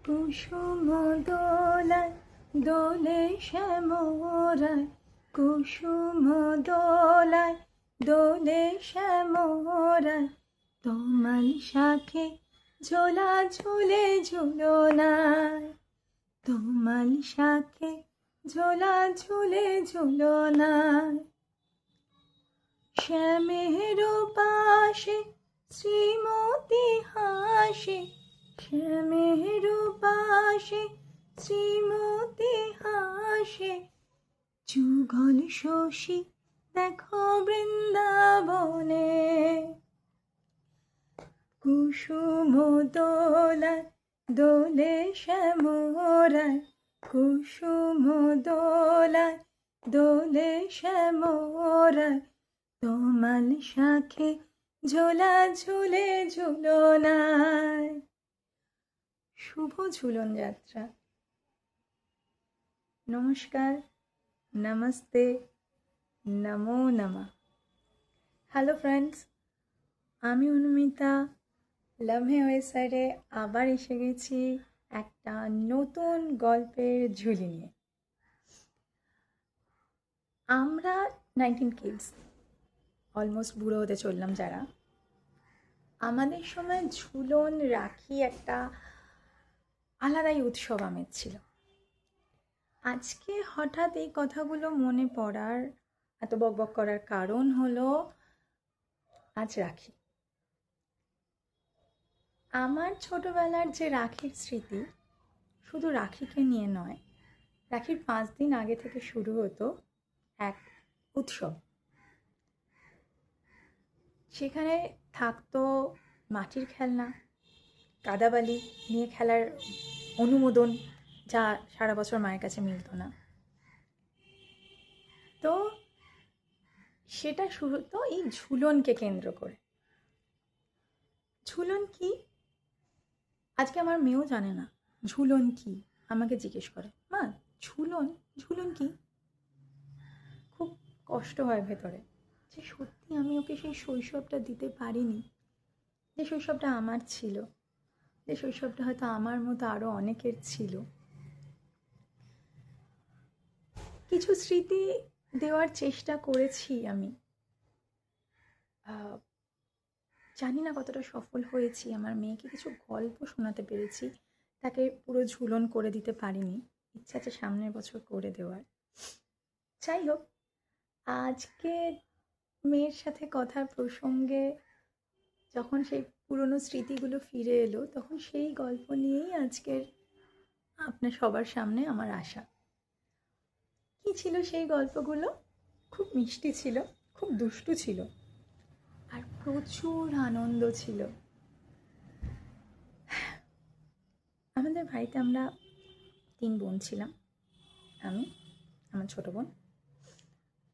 কুসুম দোলায় দোলে শ্যামরায়, কুসুম দোলায় দোলে শ্যামরায়, তমাল শাখে ঝোলা ঝুলে ঝুলনায়, তমাল শাখে ঝোলা ঝুলে ঝুলনায়। শ্যামের পাশে শ্রীমতী হাসে, শ্যামের পাশে শ্রীমতী হাসে, যুগল শশী দেখো বৃন্দাবনে। কুসুম দোলায় দোলে শ্যামরায়, কুসুম দোলায় দোলে শ্যামরায়, তমাল শাখে ঝোলা ঝুলে ঝুলনায়। শুভ ঝুলন যাত্রা। নমস্কার, নমস্তে, নমো নমঃ। হ্যালো ফ্রেন্ডস, আমি অনুমিতা লামহে ওয়েসাইডে আবার এসে গেছি একটা নতুন গল্পের ঝুলি নিয়ে। আমরা 19 কিডস, অলমোস্ট বুড়ো হতে চললাম যারা, আমাদের সময় ঝুলন রাখি একটা আলাদাই উৎসব আমেজ ছিল। আজকে হঠাৎ এই কথাগুলো মনে পড়ার, এত বকবক করার কারণ হলো আজ রাখি। আমার ছোটবেলার যে রাখির স্মৃতি, শুধু রাখিকে নিয়ে নয়, রাখির 5 দিন আগে থেকে শুরু হতো এক উৎসব। সেখানে থাকতো মাটির খেলনা, কাদাবালি নিয়ে খেলার অনুমোদন, যা সারা বছর মায়ের কাছে মিলত না। তো সেটা শুরু হতো এই ঝুলনকে কেন্দ্র করে। ঝুলন কি? আজকে আমার মেয়েও জানে না ঝুলন কি। আমাকে জিজ্ঞেস করে, মা ঝুলন ঝুলন কি? খুব কষ্ট হয় ভেতরে যে সত্যি আমি ওকে সেই শৈশবটা দিতে পারিনি, যে শৈশবটা আমার ছিল, যে শৈশবটা হয়তো আমার মতো আরও অনেকের ছিল। কিছু স্মৃতি দেওয়ার চেষ্টা করেছি আমি, জানি না কতটা সফল হয়েছি। আমার মেয়েকে কিছু গল্প শোনাতে পেরেছি, তাকে পুরো ঝুলন করে দিতে পারিনি। ইচ্ছা আছে সামনের বছর করে দেওয়ার। যাই হোক, আজকে মেয়ের সাথে কথার প্রসঙ্গে যখন সেই পুরনো স্মৃতিগুলো ফিরে এলো, তখন সেই গল্প নিয়েই আজকের আপনার সবার সামনে আমার আশা। কি ছিল সেই গল্পগুলো? খুব মিষ্টি ছিল, খুব দুষ্টু ছিল, আর প্রচুর আনন্দ ছিল। আমাদের বাড়িতে আমরা 3 বোন ছিলাম। আমি, আমার ছোট বোন,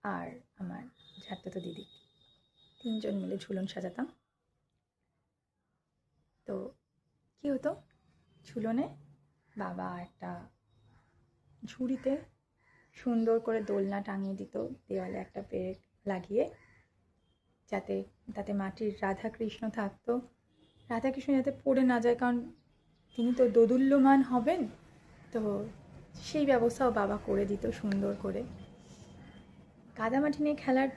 আর আমার ঝাড়তো দিদি। 3 জন মিলে ঝুলন সাজাতাম। তো কী হতো, ঝুলনে বাবা একটা ঝুড়িতে সুন্দর করে দোলনা টাঙিয়ে দিত, দেওয়ালে একটা পেরেক লাগিয়ে, যাতে তাতে মাটির রাধাকৃষ্ণ থাকতো। রাধাকৃষ্ণ যাতে পড়ে না যায়, কারণ তিনি তো দোদুল্যমান হবেন। তো সেই ব্যবস্থাও বাবা করে দিত সুন্দর করে। কাদামাটি নিয়ে খেলার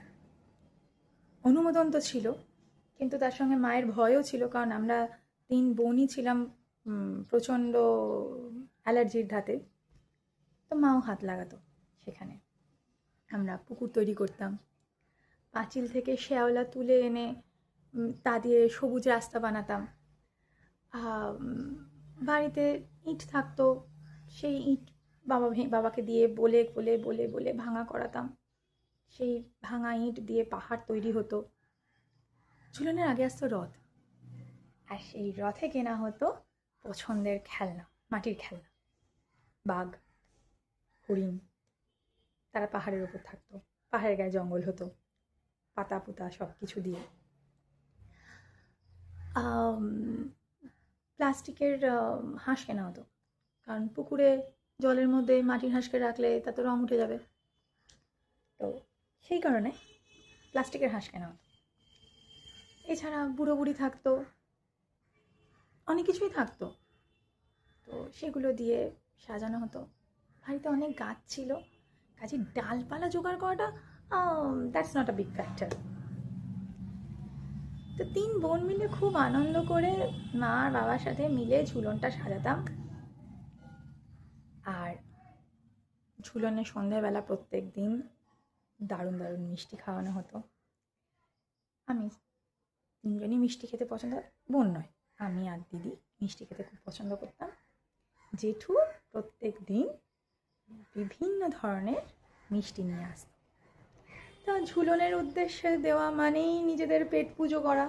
অনুমোদন তো ছিল, কিন্তু তার সঙ্গে মায়ের ভয়ও ছিল, কারণ আমরা 3 বোনই ছিলাম প্রচণ্ড অ্যালার্জির ধাতে। তো মাও হাত লাগাতো সেখানে। আমরা পুকুর তৈরি করতাম, পাঁচিল থেকে শ্যাওলা তুলে এনে তা দিয়ে সবুজ রাস্তা বানাতাম। বাড়িতে ইট থাকতো, সেই ইট বাবাকে দিয়ে বলে বলে বলে বলে ভাঙা করাতাম। সেই ভাঙা ইট দিয়ে পাহাড় তৈরি হতো। ঝুলনের আগে আসতো রথ, আর সেই রথে কেনা হতো পছন্দের খেলনা, মাটির খেলনা। বাঘ, হরিণ, তারা পাহাড়ের ওপর থাকতো, পাহাড়ের গায়ে জঙ্গল হতো, পাতা পুতা সব কিছু দিয়ে। প্লাস্টিকের হাঁস কেনা হতো, কারণ পুকুরে জলের মধ্যে মাটির হাঁসকে রাখলে তাতে রং উঠে যাবে। তো সেই কারণে প্লাস্টিকের হাঁস কেনা হতো। এছাড়া বুড়ো বুড়ি থাকতো, অনেক কিছুই থাকতো। তো তো সেগুলো দিয়ে সাজানো হতো। বাড়িতে অনেক গাছ ছিল, কাজে ডালপালা জোগাড় করাটা that's not a big factor. তো 3 বোন মিলে খুব আনন্দ করে মা আর বাবার সাথে মিলে ঝুলনটা সাজাতাম। আর ঝুলনের সন্ধ্যাবেলা প্রত্যেক দিন দারুণ দারুণ মিষ্টি খাওয়ানো হতো। আমি 3জনই মিষ্টি খেতে পছন্দ, বোন নয়, আমি আর দিদি মিষ্টি খেতে খুব পছন্দ করতাম। জেঠু প্রত্যেক দিন বিভিন্ন ধরনের মিষ্টি নিয়ে আসতো। তা ঝুলনের উদ্দেশ্যে দেওয়া মানেই নিজেদের পেট পুজো করা।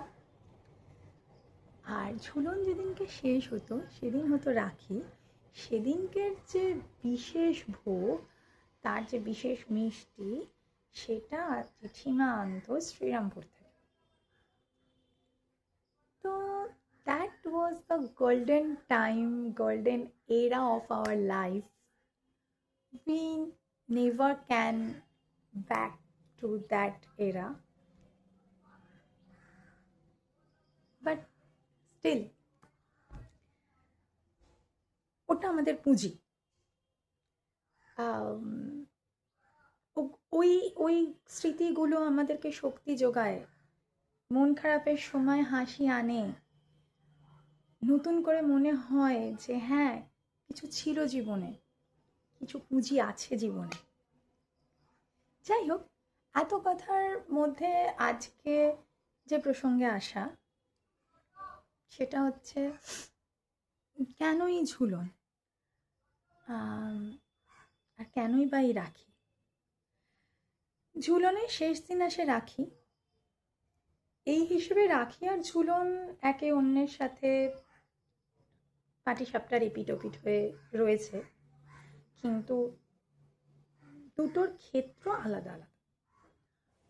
আর ঝুলন যেদিনকে শেষ হতো সেদিন হতো রাখি। সেদিনকের যে বিশেষ ভোগ, তার যে বিশেষ মিষ্টি, সেটা জেঠিমা আনতো শ্রীরামপুর থেকে। তো that was the golden time, golden era of our life. We never can back to that era, but still ওটা আমাদের পুঁজি। ওই ওই স্মৃতিগুলো আমাদেরকে শক্তি যোগায়, মন খারাপের সময় হাসি আনে, নতুন করে মনে হয় যে হ্যাঁ, কিছু ছিল জীবনে, কিছু পুঁজি আছে জীবনে। যাই হোক, এত কথার মধ্যে আজকে যে প্রসঙ্গে আসা, সেটা হচ্ছে কেনই ঝুলন, আর কেনই বা এই রাখি। ঝুলনের শেষ দিন আসে রাখি। এই হিসেবে রাখি আর ঝুলন একে অন্যের সাথে পাটিসাপটা রিপিট ওপিট হয়ে রয়েছে, কিন্তু দুটোর ক্ষেত্র আলাদা আলাদা।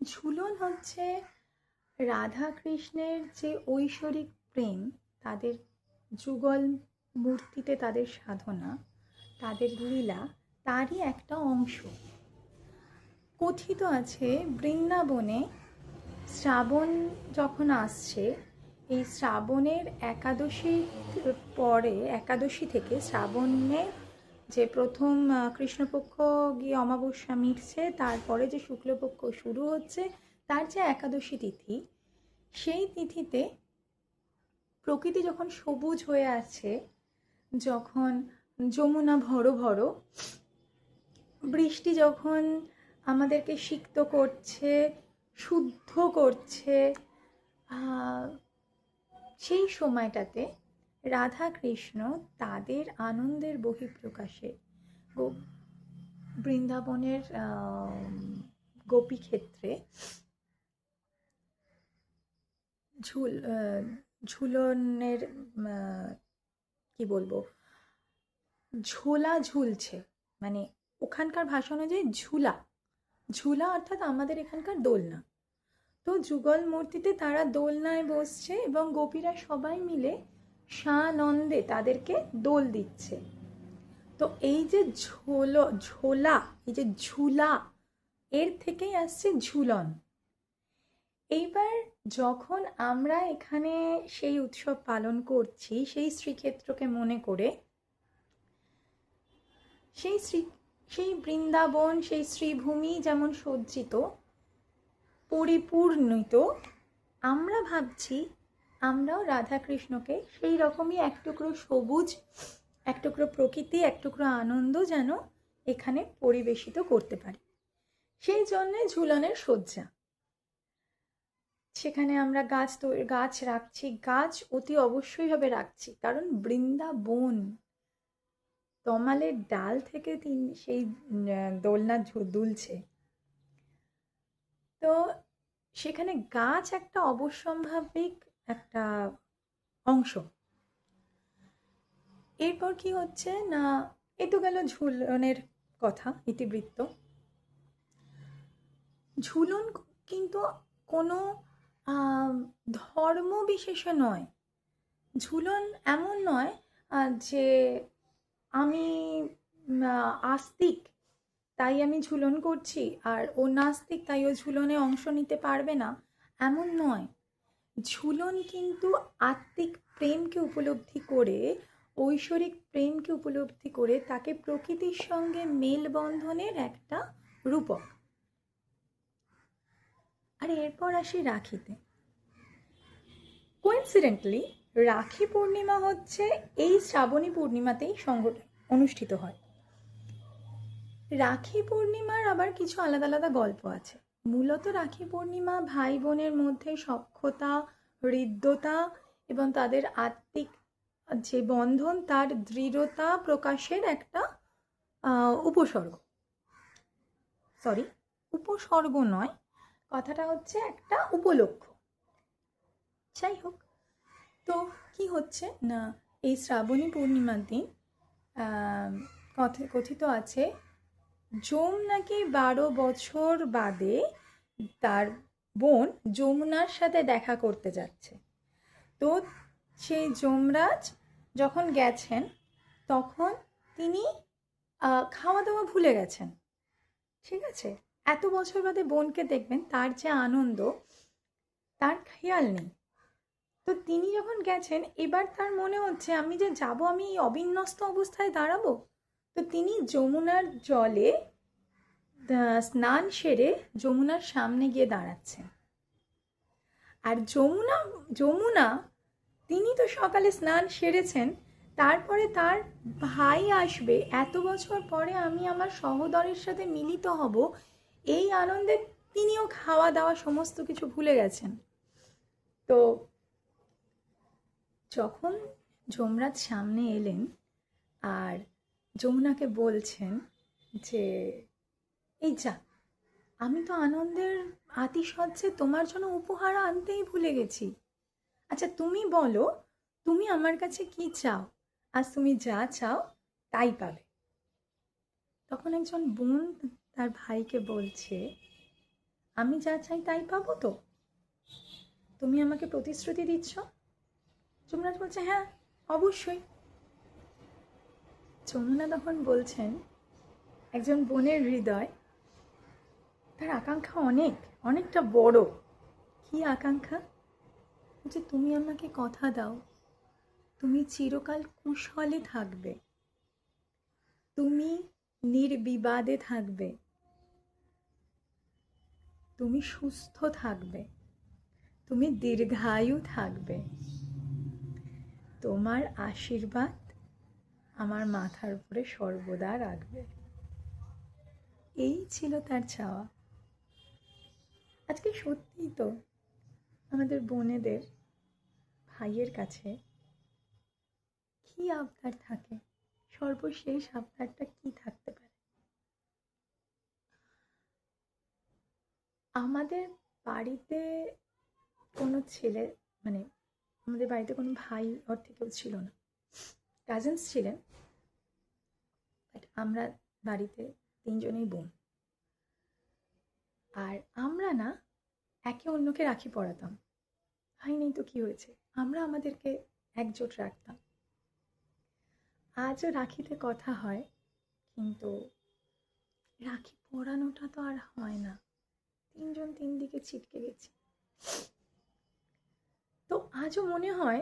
ঝুলন হচ্ছে রাধা কৃষ্ণের যে ঐশ্বরিক প্রেম, তাদের যুগল মূর্তিতে তাদের সাধনা, তাদের লীলা, তারই একটা অংশ। কথিত আছে বৃন্দাবনে শ্রাবণ যখন আসছে, এই শ্রাবণের একাদশীর পরে, একাদশী থেকে শ্রাবণের যে প্রথম কৃষ্ণপক্ষ গিয়ে অমাবস্যা মিটছে, তারপরে যে শুক্লপক্ষ শুরু হচ্ছে, তার যে একাদশী তিথি, সেই তিথিতে প্রকৃতি যখন সবুজ হয়ে আছে, যখন যমুনা ভরো ভরো, বৃষ্টি যখন আমাদেরকে সিক্ত করছে, শুদ্ধ করছে, সেই সময়টাতে রাধা কৃষ্ণ তাদের আনন্দের বহিঃপ্রকাশে বৃন্দাবনের গোপী ক্ষেত্রে ঝুলনের কি বলবো, ঝোলা ঝুলছে, মানে ওখানকার ভাষা অনুযায়ী ঝুলা, ঝুলা অর্থাৎ আমাদের এখানকার দোলনা। তো যুগল মূর্তিতে তারা দোলনায় বসছে এবং গোপীরা সবাই মিলে সানন্দে তাদেরকে দোল দিচ্ছে। তো এই যে ঝোলা, এই যে ঝুলা, এর থেকেই আসছে ঝুলন। এইবার যখন আমরা এখানে সেই উৎসব পালন করছি, সেই শ্রীক্ষেত্রকে মনে করে, সেই বৃন্দাবন, সেই শ্রীভূমি যেমন সজ্জিত, পরিপূর্ণিত, আমরা ভাবছি আমরাও রাধাকৃষ্ণকে সেই রকমই এক টুকরো সবুজ, এক টুকরো প্রকৃতি, এক টুকরো আনন্দ যেন এখানে পরিবেশিত করতে পারি। সেই জন্যে ঝুলনের সজ্জা। সেখানে আমরা গাছ রাখছি, গাছ অতি অবশ্যইভাবে রাখছি, কারণ বৃন্দাবন, তমালের ডাল থেকে সেই দোলনা দুলছে। তো সেখানে গাছ একটা অবশ্যম্ভাবিক একটা অংশ। এরপর কি হচ্ছে না, এ তো গেল ঝুলনের কথা, ইতিবৃত্ত। ঝুলন কিন্তু কোনো ধর্ম বিশেষে নয়। ঝুলন এমন নয় যে আমি আস্তিক তাই আমি ঝুলন করছি, আর ও নাস্তিক তাই ও ঝুলনে অংশ নিতে পারবে না, এমন নয়। ঝুলন কিন্তু আত্মিক প্রেমকে উপলব্ধি করে ঐশ্বরিক প্রেমকে উপলব্ধি করে তাকে প্রকৃতির সঙ্গে মেলবন্ধনের একটা রূপক। আর এরপর আসি রাখিতে। কোইন্সিডেন্টলি রাখি পূর্ণিমা হচ্ছে এই শ্রাবণী পূর্ণিমাতেই অনুষ্ঠিত হয়। রাখি পূর্ণিমার আবার কিছু আলাদা আলাদা গল্প আছে। মূলত রাখি পূর্ণিমা ভাই বোনের মধ্যে সখ্যতা, হৃদ্যতা এবং তাদের আত্মিক যে বন্ধন তার দৃঢ়তা প্রকাশের একটা উপসর্গ নয়, কথাটা হচ্ছে একটা উপলক্ষ। যাই হোক, তো কি হচ্ছে না, এই শ্রাবণী পূর্ণিমার দিন কথিত আছে যম নাকি 12 বছর বাদে তার বোন যমুনার সাথে দেখা করতে যাচ্ছে। তো সেই যমরাজ যখন গেছেন তখন তিনি খাওয়া দাওয়া ভুলে গেছেন। ঠিক আছে, এত বছর বাদে বোনকে দেখবেন, তার যে আনন্দ তার খেয়াল নেই। তো তিনি যখন গেছেন, এবার তার মনে হচ্ছে আমি যে যাব, আমি এই অবিন্যস্ত অবস্থায় দাঁড়াবো। তো তিনি যমুনার জলে স্নান সেরে যমুনার সামনে গিয়ে দাঁড়াচ্ছেন। আর যমুনা তিনি তো সকালে স্নান সেরেছেন, তারপরে তার ভাই আসবে, এত বছর পরে আমি আমার সহোদরের সাথে মিলিত হব, এই আনন্দে তিনিও খাওয়া দাওয়া সমস্ত কিছু ভুলে গেছেন। তো যখন যমরাজ সামনে এলেন আর যমুনাকে বলছেন যে এই যা, আমি তো আনন্দের আতিশয্যে তোমার জন্য উপহার আনতেই ভুলে গেছি। আচ্ছা তুমি বলো, তুমি আমার কাছে কি চাও? আজ তুমি যা চাও তাই পাবে। তখন একজন বোন তার ভাইকে বলছে, আমি যা চাই তাই পাবো তো? তুমি আমাকে প্রতিশ্রুতি দিচ্ছ? যমরাজ বলছে, হ্যাঁ অবশ্যই। যমুনা তখন বলছেন, একজন বোনের হৃদয়, তার আকাঙ্ক্ষা অনেকটা বড়। কি আকাঙ্ক্ষা? যে তুমি আমাকে কথা দাও, তুমি চিরকাল কুশলে থাকবে, তুমি নির্বিবাদে থাকবে, তুমি সুস্থ থাকবে, তুমি দীর্ঘায়ু থাকবে, তোমার আশীর্বাদ আমার মাথার উপরে সর্বদা রাখবে। এই ছিল তার চাওয়া। আজকে সত্যিই তো আমাদের বোনেদের ভাইয়ের কাছে কি আবদার থাকে? সর্বশেষ আবদারটা কি থাকতে পারে? আমাদের বাড়িতে কোনো ছেলে, মানে আমাদের বাড়িতে কোনো ভাই অর্থে কেউ ছিল না, কাজিনস ছিলেন, বাট আমরা বাড়িতে 3 জনেই বোন। আর আমরা না একে অন্যকে রাখি পরাতাম। ভাই নেই তো কি হয়েছে, আমরা আমাদেরকে একজোট রাখতাম। আজও রাখিতে কথা হয়, কিন্তু রাখি পরানোটা তো আর হয় না। 3 জন 3 দিকে ছিটকে গেছি। তো আজও মনে হয়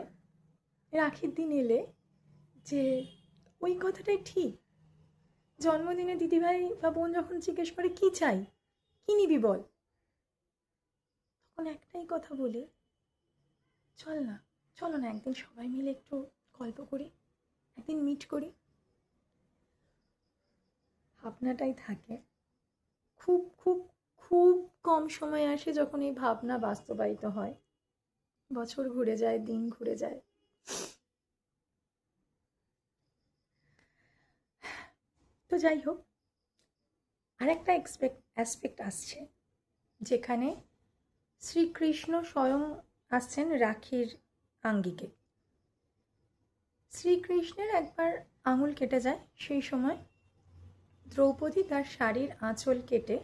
রাখির দিন এলে যে ওই কথাটাই ঠিক। জন্মদিনে দিদিভাই বা বোন যখন জিজ্ঞেস করে কি চাই, কি নিবি বল, তখন একটাই কথা বলি, চলো না একদিন সবাই মিলে একটু গল্প করি, একদিন মিট করি। ভাবনাটাই থাকে। খুব খুব খুব কম সময় আসে যখন এই ভাবনা বাস্তবায়িত হয়। বছর ঘুরে যায়, দিন ঘুরে যায়। তো যাই হোক, আরেকটা অ্যাসপেক্ট আসছে, যেখানে শ্রীকৃষ্ণ স্বয়ং আসছেন রাখির আঙ্গিকে। শ্রীকৃষ্ণের একবার আঙুল কেটে যায়, সেই সময় দ্রৌপদী তার শাড়ির আঁচল কেটে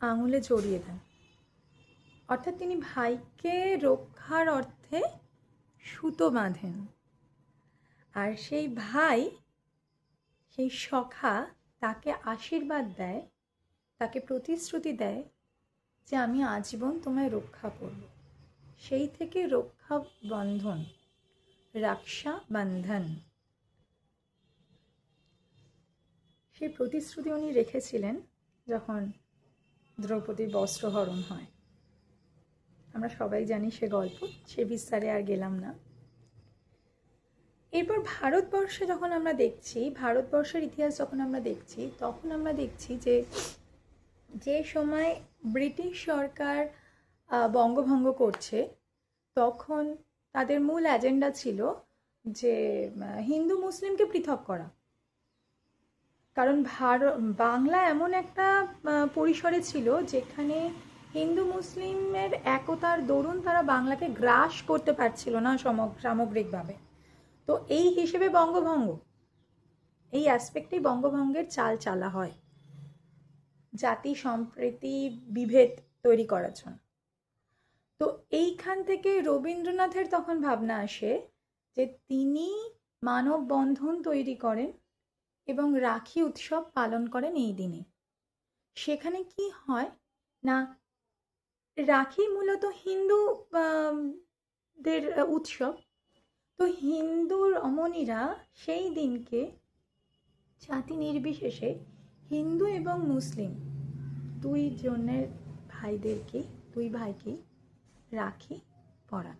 আঙুলে জড়িয়ে দেন। অর্থাৎ তিনি ভাইকে রক্ষার অর্থে সুতো বাঁধেন। আর সেই ভাই, সেই সখা তাকে আশীর্বাদ দেয়, তাকে প্রতিশ্রুতি দেয় যে আমি আজীবন তোমায় রক্ষা করব। সেই থেকে রক্ষা বন্ধন, রক্ষা বন্ধন। সেই প্রতিশ্রুতি উনি রেখেছিলেন যখন দ্রৌপদীর বস্ত্রহরণ হয়। আমরা সবাই জানি সে গল্প, সে বিস্তারে আর গেলাম না। এরপর ভারতবর্ষে যখন আমরা দেখছি, ভারতবর্ষের ইতিহাস যখন আমরা দেখছি, তখন আমরা দেখছি যে সময় ব্রিটিশ সরকার বঙ্গভঙ্গ করছে, তখন তাদের মূল এজেন্ডা ছিল যে হিন্দু মুসলিমকে পৃথক করা। কারণ বাংলা এমন একটা পরিসরে ছিল যেখানে হিন্দু মুসলিমের একতার দরুন তারা বাংলাকে গ্রাস করতে পারছিল না সামগ্রিকভাবে। তো এই হিসেবে বঙ্গভঙ্গ, এই অ্যাসপেক্টেই বঙ্গভঙ্গের চাল চালা হয়, জাতি সম্প্রীতি বিভেদ তৈরি করার জন্য। তো এইখান থেকে রবীন্দ্রনাথের তখন ভাবনা আসে যে তিনি মানববন্ধন তৈরি করেন এবং রাখি উৎসব পালন করেন এই দিনে। সেখানে কি হয় না, রাখি মূলত হিন্দুদের উৎসব। তো হিন্দু রমণীরা সেই দিনকে জাতি নির্বিশেষে হিন্দু এবং মুসলিম দুই ভাইকেই রাখি পরান,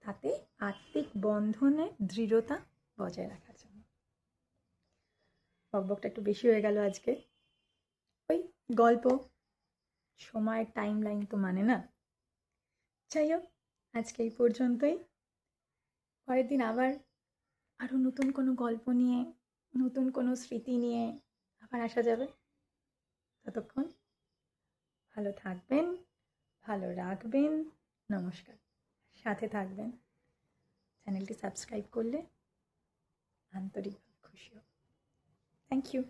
তাতে আত্মিক বন্ধনের দৃঢ়তা বজায় রাখার জন্য। বকবকটা একটু বেশি হয়ে গেল আজকে। ওই গল্প, সময়ের টাইম লাইন তো মানে না। যাই হোক, আজকে এই পর্যন্তই। পরের দিন আবার আরও নতুন কোনো গল্প নিয়ে, নতুন কোনো স্মৃতি নিয়ে আবার আসা যাবে। ততক্ষণ ভালো থাকবেন, ভালো রাখবেন। নমস্কার। সাথে থাকবেন। চ্যানেলটি সাবস্ক্রাইব করলে আন্তরিকভাবে খুশি হব। Thank you.